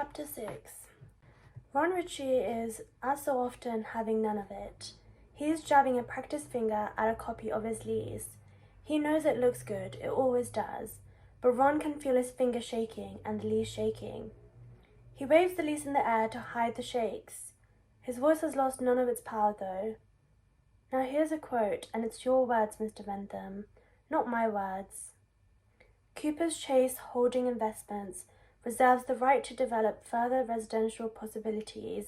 Chapter 6. Ron Ritchie is, as so often, having none of it. He is jabbing a practiced finger at a copy of his lease. He knows it looks good, it always does, but Ron can feel his finger shaking and the lease shaking. He waves the lease in the air to hide the shakes. His voice has lost none of its power, though. Now here's a quote, and it's your words, Mr. Bentham, not my words. Cooper's Chase Holding Investments reserves the right to develop further residential possibilities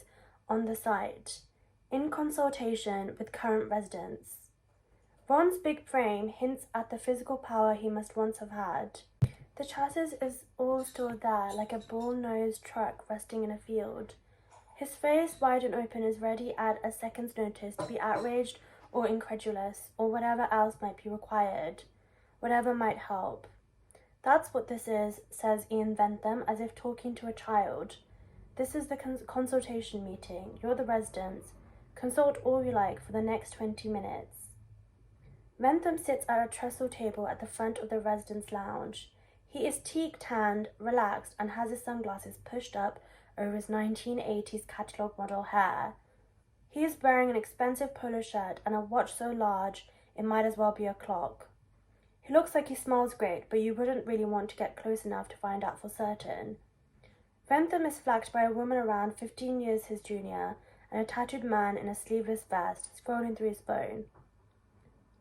on the site, in consultation with current residents. Ron's big frame hints at the physical power he must once have had. The chassis is all still there, like a bull-nosed truck resting in a field. His face, wide and open, is ready at a second's notice to be outraged or incredulous, or whatever else might be required, whatever might help. That's what this is, says Ian Bentham, as if talking to a child. This is the consultation meeting. You're the residents. Consult all you like for the next 20 minutes. Bentham sits at a trestle table at the front of the residents' lounge. He is teak-tanned, relaxed, and has his sunglasses pushed up over his 1980s catalogue model hair. He is wearing an expensive polo shirt and a watch so large it might as well be a clock. He looks like he smells great, but you wouldn't really want to get close enough to find out for certain. Bentham is flanked by a woman around 15 years his junior and a tattooed man in a sleeveless vest scrolling through his phone.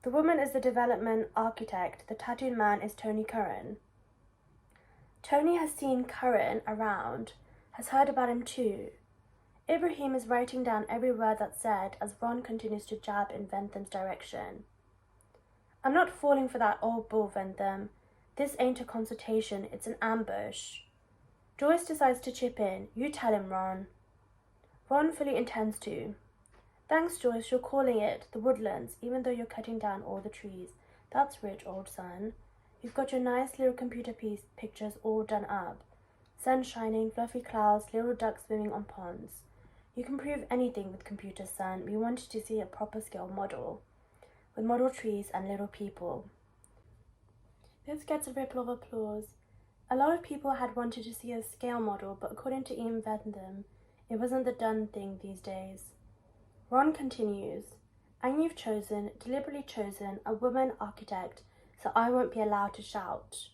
The woman is the development architect. The tattooed man is Tony Curran. Tony has seen Curran around, has heard about him too. Ibrahim is writing down every word that's said as Ron continues to jab in Bentham's direction. I'm not falling for that old bull, Bentham. This ain't a consultation, it's an ambush. Joyce decides to chip in. You tell him, Ron. Ron fully intends to. Thanks, Joyce, you're calling it the Woodlands, even though you're cutting down all the trees. That's rich, old son. You've got your nice little computer pictures all done up. Sun shining, fluffy clouds, little ducks swimming on ponds. You can prove anything with computers, son. We wanted to see a proper scale model, with model trees and little people. This gets a ripple of applause. A lot of people had wanted to see a scale model, but according to Ian Bentham, it wasn't the done thing these days. Ron continues, and you've chosen, deliberately chosen, a woman architect, so I won't be allowed to shout.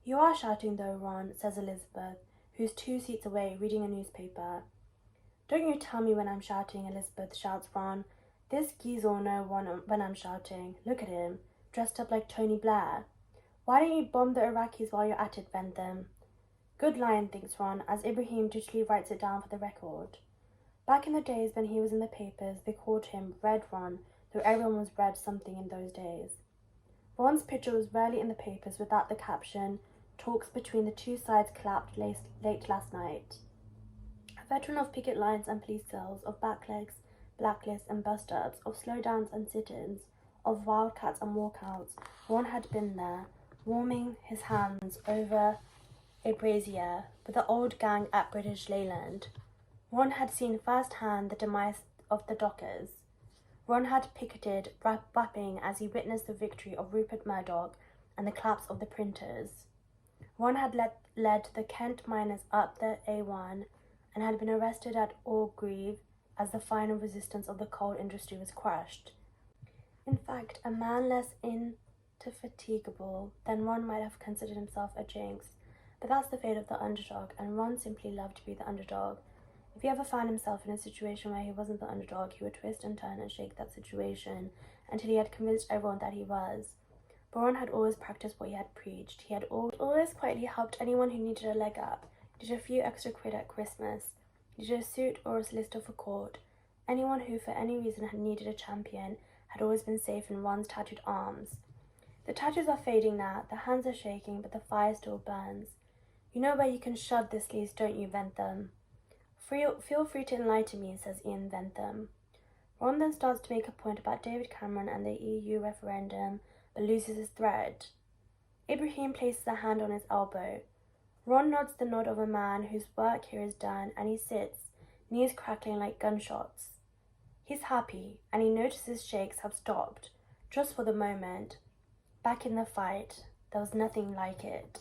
You are shouting though, Ron, says Elizabeth, who's 2 seats away reading a newspaper. Don't you tell me when I'm shouting, Elizabeth, shouts Ron. This geezer know when I'm shouting. Look at him, dressed up like Tony Blair. Why don't you bomb the Iraqis while you're at it, Bentham? Good line, thinks Ron, as Ibrahim digitally writes it down for the record. Back in the days when he was in the papers, they called him Red Ron, though everyone was red something in those days. Ron's picture was rarely in the papers without the caption, "Talks between the two sides collapsed late last night." A veteran of picket lines and police cells, of backlegs, blacklists and bust-ups, of slowdowns and sit-ins, of wildcats and walkouts, Ron had been there, warming his hands over a brazier with the old gang at British Leyland. Ron had seen firsthand the demise of the dockers. Ron had picketed, rapping as he witnessed the victory of Rupert Murdoch and the collapse of the printers. Ron had led the Kent miners up the A1 and had been arrested at Orgreave as the final resistance of the coal industry was crushed. In fact, a man less indefatigable than Ron might have considered himself a jinx, but that's the fate of the underdog, and Ron simply loved to be the underdog. If he ever found himself in a situation where he wasn't the underdog, he would twist and turn and shake that situation until he had convinced everyone that he was. But Ron had always practiced what he had preached. He had always quietly helped anyone who needed a leg up, needed a few extra quid at Christmas, needed a suit or a solicitor for court. Anyone who for any reason had needed a champion had always been safe in Ron's tattooed arms. The tattoos are fading now, the hands are shaking, but the fire still burns. You know where you can shove this lease, don't you, Bentham? Feel free to enlighten me, says Ian Bentham. Ron then starts to make a point about David Cameron and the EU referendum, but loses his thread. Ibrahim places a hand on his elbow. Ron nods the nod of a man whose work here is done, and he sits, knees crackling like gunshots. He's happy, and he notices shakes have stopped, just for the moment. Back in the fight, there was nothing like it.